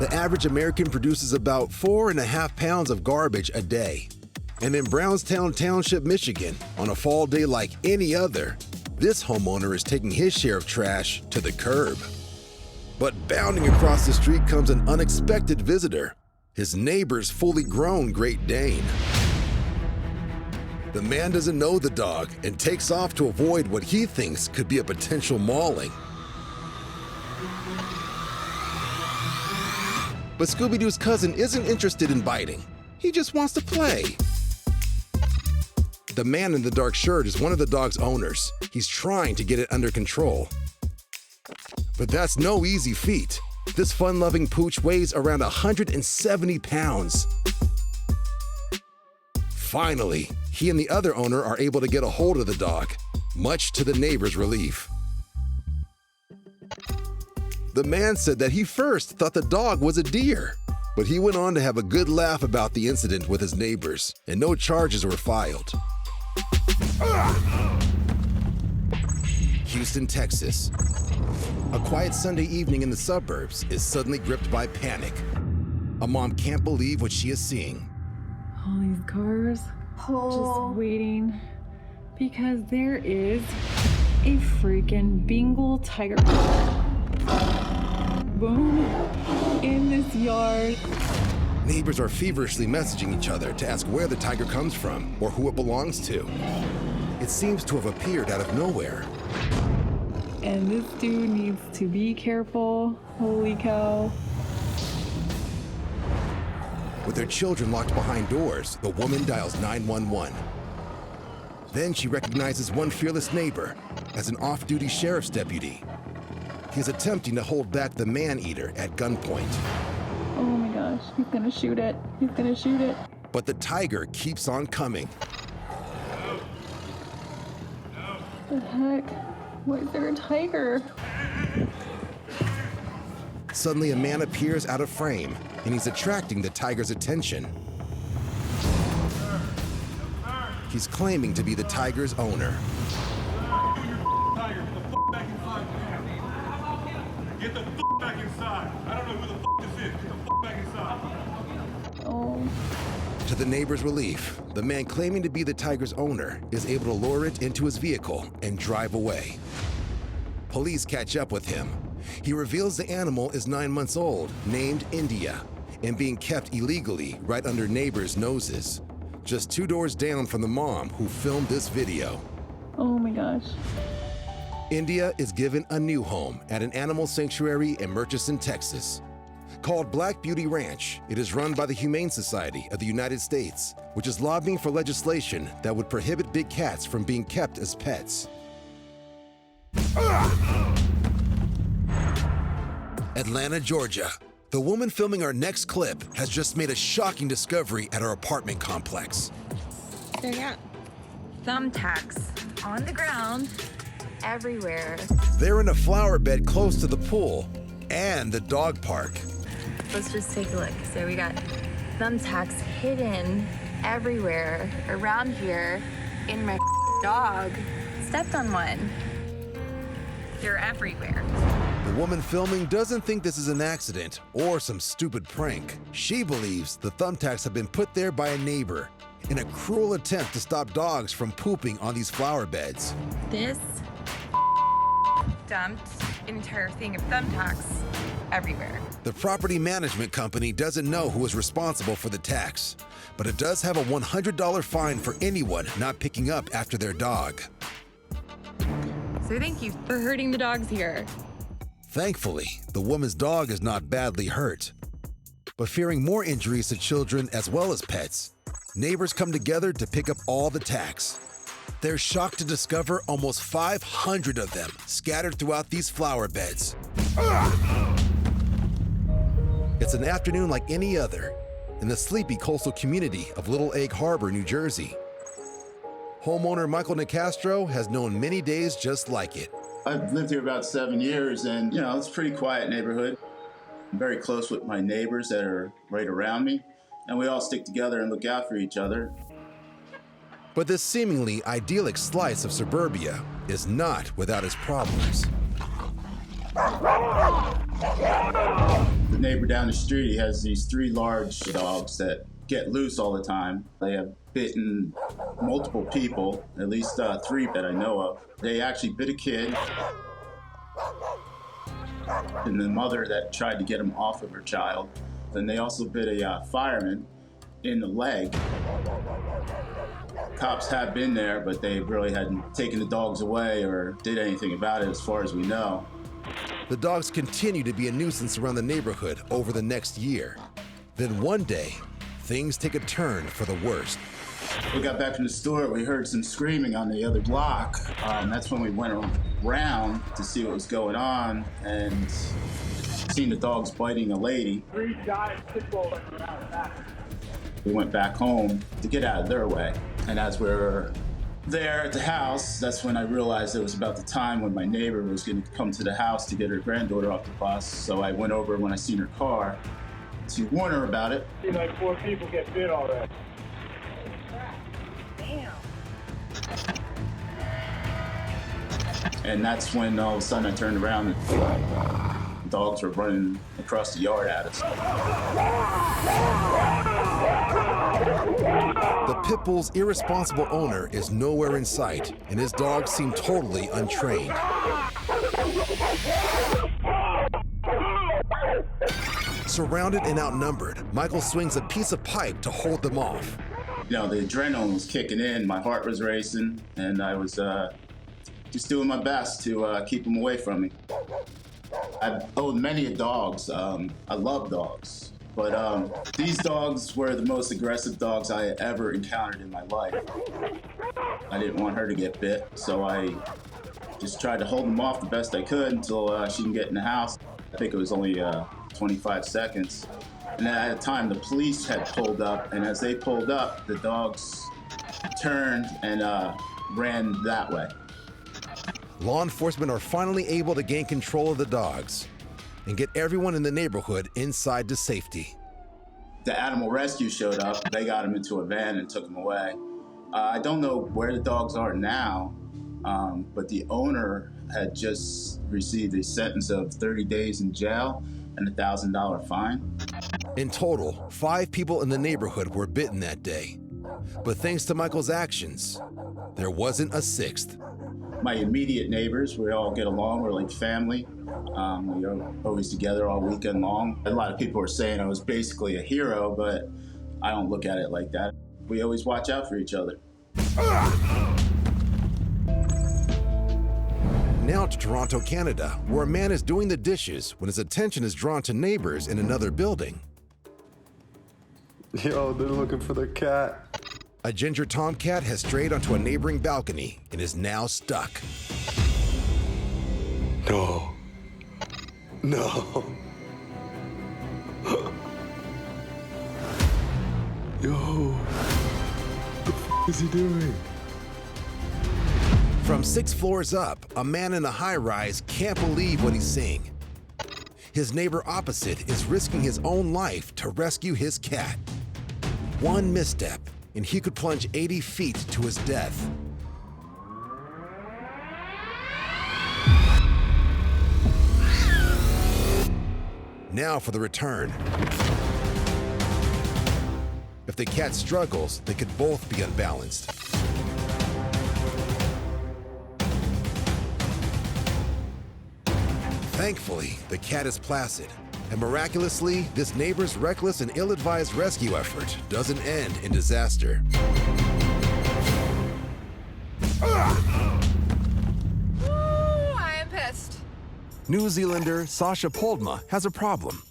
The average American produces about 4.5 pounds of garbage a day. And in Brownstown Township, Michigan, on a fall day like any other, this homeowner is taking his share of trash to the curb. But bounding across the street comes an unexpected visitor, his neighbor's fully grown Great Dane. The man doesn't know the dog and takes off to avoid what he thinks could be a potential mauling. But Scooby-Doo's cousin isn't interested in biting. He just wants to play. The man in the dark shirt is one of the dog's owners. He's trying to get it under control. But that's no easy feat. This fun-loving pooch weighs around 170 pounds. Finally, he and the other owner are able to get a hold of the dog, much to the neighbor's relief. The man said that he first thought the dog was a deer, but he went on to have a good laugh about the incident with his neighbors, and no charges were filed. Houston, Texas. A quiet Sunday evening in the suburbs is suddenly gripped by panic. A mom can't believe what she is seeing. All these cars just waiting because there is a freaking Bengal tiger boom in this yard. Neighbors are feverishly messaging each other to ask where the tiger comes from or who it belongs to. It seems to have appeared out of nowhere. And this dude needs to be careful. Holy cow. With their children locked behind doors, the woman dials 911. Then she recognizes one fearless neighbor as an off-duty sheriff's deputy. He is attempting to hold back the man-eater at gunpoint. Oh my gosh, he's gonna shoot it. He's gonna shoot it. But the tiger keeps on coming. What the heck? Why is there a tiger? Suddenly, a man appears out of frame, and he's attracting the tiger's attention. He's claiming to be the tiger's owner. Get the f*** back inside. I don't know who the f*** this is. Get the f*** back inside. Oh. To the neighbor's relief, the man claiming to be the tiger's owner is able to lure it into his vehicle and drive away. Police catch up with him. He reveals the animal is 9 months old, named India, and being kept illegally right under neighbors' noses, just 2 doors down from the mom who filmed this video. Oh my gosh. India is given a new home at an animal sanctuary in Murchison, Texas. Called Black Beauty Ranch, it is run by the Humane Society of the United States, which is lobbying for legislation that would prohibit big cats from being kept as pets. Atlanta, Georgia. The woman filming our next clip has just made a shocking discovery at her apartment complex. There you go. Thumbtacks on the ground, everywhere. They're in a flower bed close to the pool and the dog park. Let's just take a look. So we got thumbtacks hidden everywhere around here, and my dog stepped on one. They're everywhere. The woman filming doesn't think this is an accident or some stupid prank. She believes the thumbtacks have been put there by a neighbor in a cruel attempt to stop dogs from pooping on these flower beds. This dumped an entire thing of thumbtacks everywhere. The property management company doesn't know who is responsible for the tax, but it does have a $100 fine for anyone not picking up after their dog. So thank you for hurting the dogs here. Thankfully, the woman's dog is not badly hurt. But fearing more injuries to children as well as pets, neighbors come together to pick up all the tacks. They're shocked to discover almost 500 of them scattered throughout these flower beds. It's an afternoon like any other in the sleepy coastal community of Little Egg Harbor, New Jersey. Homeowner Michael Nicastro has known many days just like it. I've lived here about 7 years, and it's a pretty quiet neighborhood. I'm very close with my neighbors that are right around me, and we all stick together and look out for each other. But this seemingly idyllic slice of suburbia is not without its problems. The neighbor down the street, he has these 3 large dogs that get loose all the time. They have bitten multiple people, at least 3 that I know of. They actually bit a kid, and the mother that tried to get him off of her child. Then they also bit a fireman in the leg. Cops have been there, but they really hadn't taken the dogs away or did anything about it as far as we know. The dogs continue to be a nuisance around the neighborhood over the next year. Then one day, things take a turn for the worst. We got back from the store, we heard some screaming on the other block. That's when we went around to see what was going on and seen the dogs biting a lady. 3 giant pit bulls around back. We went back home to get out of their way. And as we were there at the house, that's when I realized it was about the time when my neighbor was going to come to the house to get her granddaughter off the bus. So I went over when I seen her car to warn her about it. Seems like 4 people get bit already. And that's when all of a sudden I turned around and dogs were running across the yard at us. The pit bull's irresponsible owner is nowhere in sight, and his dogs seem totally untrained. Surrounded and outnumbered, Michael swings a piece of pipe to hold them off. You know, the adrenaline was kicking in, my heart was racing, and I was just doing my best to keep them away from me. I've owned many dogs. I love dogs. But these dogs were the most aggressive dogs I had ever encountered in my life. I didn't want her to get bit, so I just tried to hold them off the best I could until she can get in the house. I think it was only 25 seconds. And at the time, the police had pulled up, and as they pulled up, the dogs turned and ran that way. Law enforcement are finally able to gain control of the dogs and get everyone in the neighborhood inside to safety. The animal rescue showed up. They got him into a van and took him away. I don't know where the dogs are now, but the owner had just received a sentence of 30 days in jail and a $1,000 fine. In total, 5 people in the neighborhood were bitten that day. But thanks to Michael's actions, there wasn't a 6th. My immediate neighbors, we all get along. We're like family. We are always together all weekend long. A lot of people are saying I was basically a hero, but I don't look at it like that. We always watch out for each other. Now to Toronto, Canada, where a man is doing the dishes when his attention is drawn to neighbors in another building. Yo, they're looking for the cat. A ginger tomcat has strayed onto a neighboring balcony and is now stuck. No. No. Yo. What the f is he doing? From 6 floors up, a man in a high-rise can't believe what he's seeing. His neighbor opposite is risking his own life to rescue his cat. One misstep, and he could plunge 80 feet to his death. Now for the return. If the cat struggles, they could both be unbalanced. Thankfully, the cat is placid, and miraculously, this neighbor's reckless and ill-advised rescue effort doesn't end in disaster. I am pissed. New Zealander Sasha Poldma has a problem.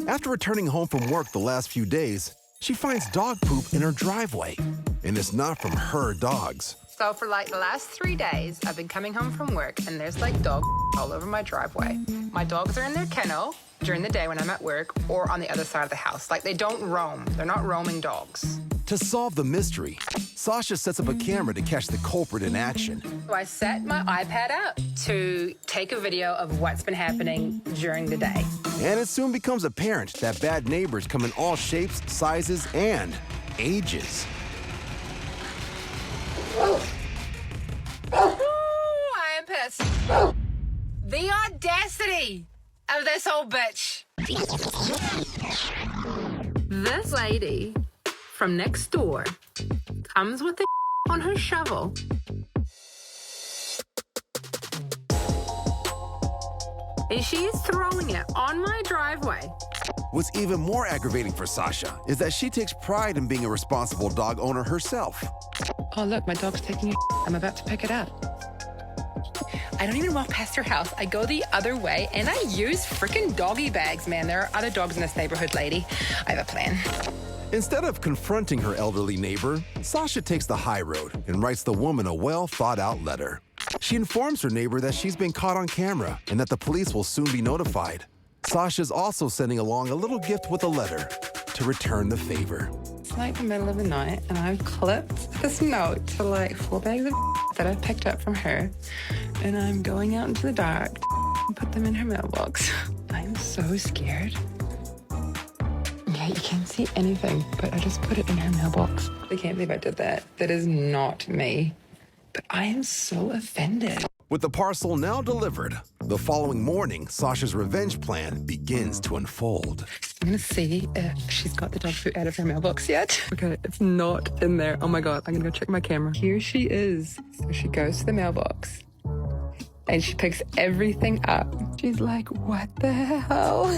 After returning home from work the last few days, she finds dog poop in her driveway, and it's not from her dogs. So for like the last 3 days, I've been coming home from work and there's like dog all over my driveway. My dogs are in their kennel during the day when I'm at work or on the other side of the house. Like they don't roam. They're not roaming dogs. To solve the mystery, Sasha sets up a camera to catch the culprit in action. So I set my iPad out to take a video of what's been happening during the day. And it soon becomes apparent that bad neighbors come in all shapes, sizes, and ages. I am pissed. The audacity of this old bitch. This lady from next door comes with a on her shovel. And she is throwing it on my driveway. What's even more aggravating for Sasha is that she takes pride in being a responsible dog owner herself. Oh, look, my dog's taking a I'm about to pick it up. I don't even walk past her house. I go the other way, and I use freaking doggy bags, man. There are other dogs in this neighborhood, lady. I have a plan. Instead of confronting her elderly neighbor, Sasha takes the high road and writes the woman a well-thought-out letter. She informs her neighbor that she's been caught on camera and that the police will soon be notified. Sasha's also sending along a little gift with a letter to return the favor. It's like the middle of the night, and I've clipped this note to like 4 bags of that I picked up from her, and I'm going out into the dark and put them in her mailbox. I'm so scared. Yeah, you can't see anything, but I just put it in her mailbox. I can't believe I did that. That is not me. But I am so offended. With the parcel now delivered, the following morning, Sasha's revenge plan begins to unfold. I'm gonna see if she's got the dog food out of her mailbox yet. Okay, it's not in there. Oh my God, I'm gonna go check my camera. Here she is. So she goes to the mailbox and she picks everything up. She's like, what the hell?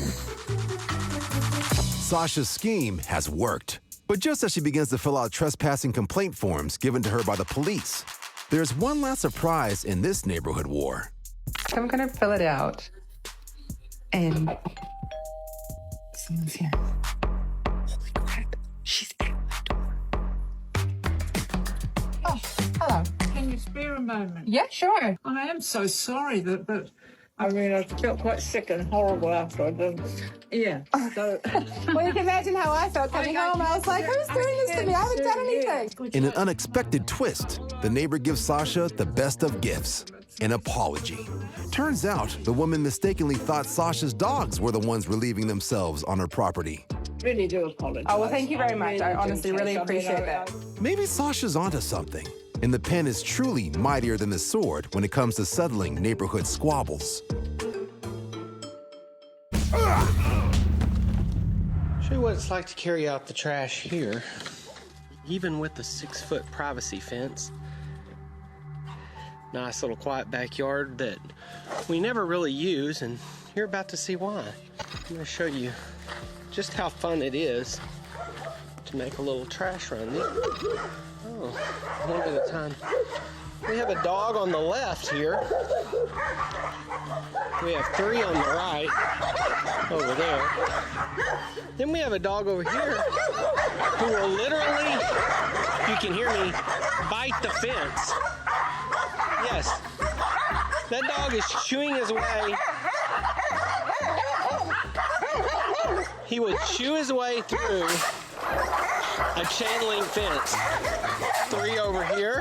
Sasha's scheme has worked. But just as she begins to fill out trespassing complaint forms given to her by the police, there's one last surprise in this neighborhood war. So I'm gonna fill it out. And someone's here. Holy crap, she's at my door. Oh, hello. Can you spare a moment? Yeah, sure. I am so sorry that I mean, I felt quite sick and horrible after I did. Yeah. So, Well, you can imagine how I felt coming home. I was like, who's doing this to me? I haven't done anything. In an unexpected twist, the neighbor gives Sasha the best of gifts, an apology. Turns out, the woman mistakenly thought Sasha's dogs were the ones relieving themselves on her property. really do apologize. Oh, well, thank you very much. I honestly do really take- appreciate that. Maybe Sasha's onto something, and the pen is truly mightier than the sword when it comes to settling neighborhood squabbles. Show you what it's like to carry out the trash here, even with the 6-foot privacy fence. Nice little quiet backyard that we never really use, and you're about to see why. I'm going to show you just how fun it is to make a little trash run. Oh, one at a time. We have a dog on the left here. We have 3 on the right, over there. Then we have a dog over here who will literally, you can hear me, bite the fence. Yes, that dog is chewing his way. He will chew his way through a chain link fence. 3 over here.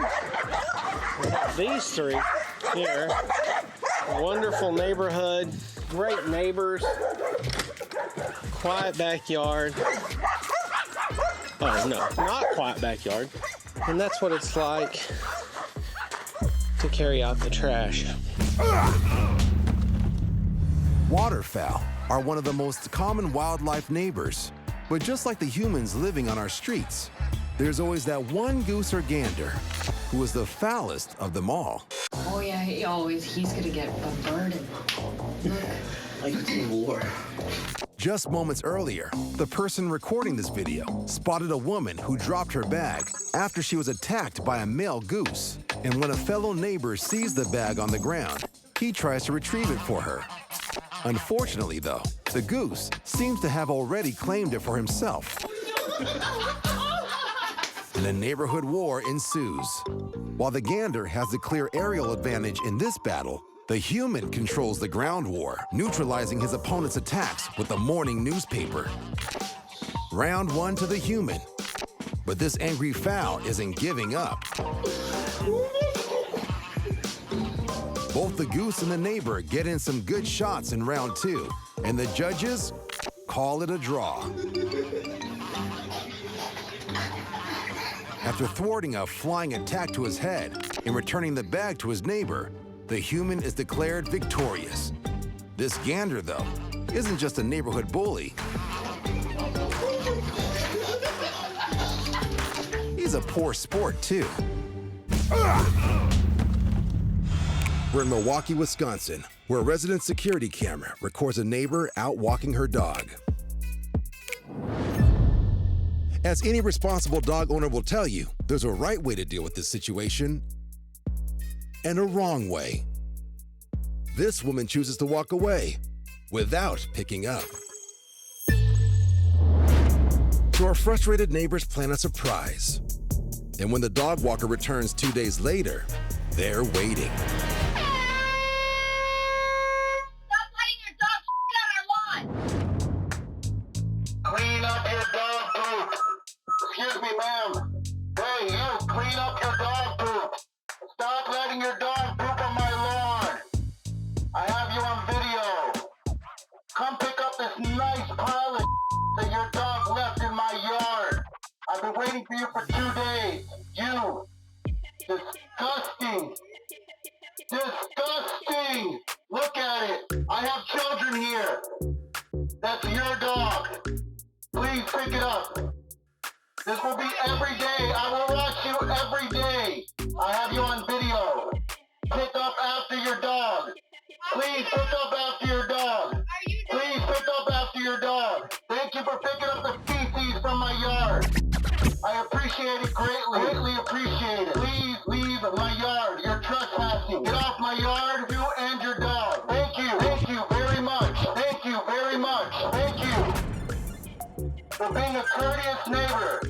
These 3 here. Wonderful neighborhood, great neighbors, quiet backyard. Oh no, not quiet backyard. And that's what it's like to carry out the trash. Waterfowl are one of the most common wildlife neighbors. But just like the humans living on our streets, there's always that one goose or gander who is the foulest of them all. Oh yeah, he's gonna get bombarded. Look. Like it's in war. Just moments earlier, the person recording this video spotted a woman who dropped her bag after she was attacked by a male goose. And when a fellow neighbor sees the bag on the ground, he tries to retrieve it for her. Unfortunately, though, the goose seems to have already claimed it for himself. And a neighborhood war ensues. While the gander has the clear aerial advantage in this battle, the human controls the ground war, neutralizing his opponent's attacks with the morning newspaper. Round 1 to the human. But this angry fowl isn't giving up. Both the goose and the neighbor get in some good shots in round 2, and the judges call it a draw. After thwarting a flying attack to his head and returning the bag to his neighbor, the human is declared victorious. This gander, though, isn't just a neighborhood bully. He's a poor sport, too. We're in Milwaukee, Wisconsin, where a resident security camera records a neighbor out walking her dog. As any responsible dog owner will tell you, there's a right way to deal with this situation and a wrong way. This woman chooses to walk away without picking up. So our frustrated neighbors plan a surprise. And when the dog walker returns 2 days later, they're waiting. Stop letting your dog shit on our lawn! Clean up your dog poop. Excuse me, ma'am. Hey, you, clean up your dog poop. Stop letting your dog poop on my lawn. I have you on video. Come pick up this nice pile of that your dog left in my yard. I've been waiting for you for 2 days. You. Disgusting. Disgusting. Look at it. I have children here. That's your dog. Please pick it up. This will be every day. I will watch you every day. I have you on video. Pick up after your dog. Please pick up after your dog. Please pick up after your dog. Thank you for picking up the feces from my yard. I appreciate it greatly. Greatly appreciate it. Please leave my yard. You're trespassing. Get off my yard, you and your dog. Thank you. Thank you very much. Thank you very much. Thank you for being a courteous neighbor.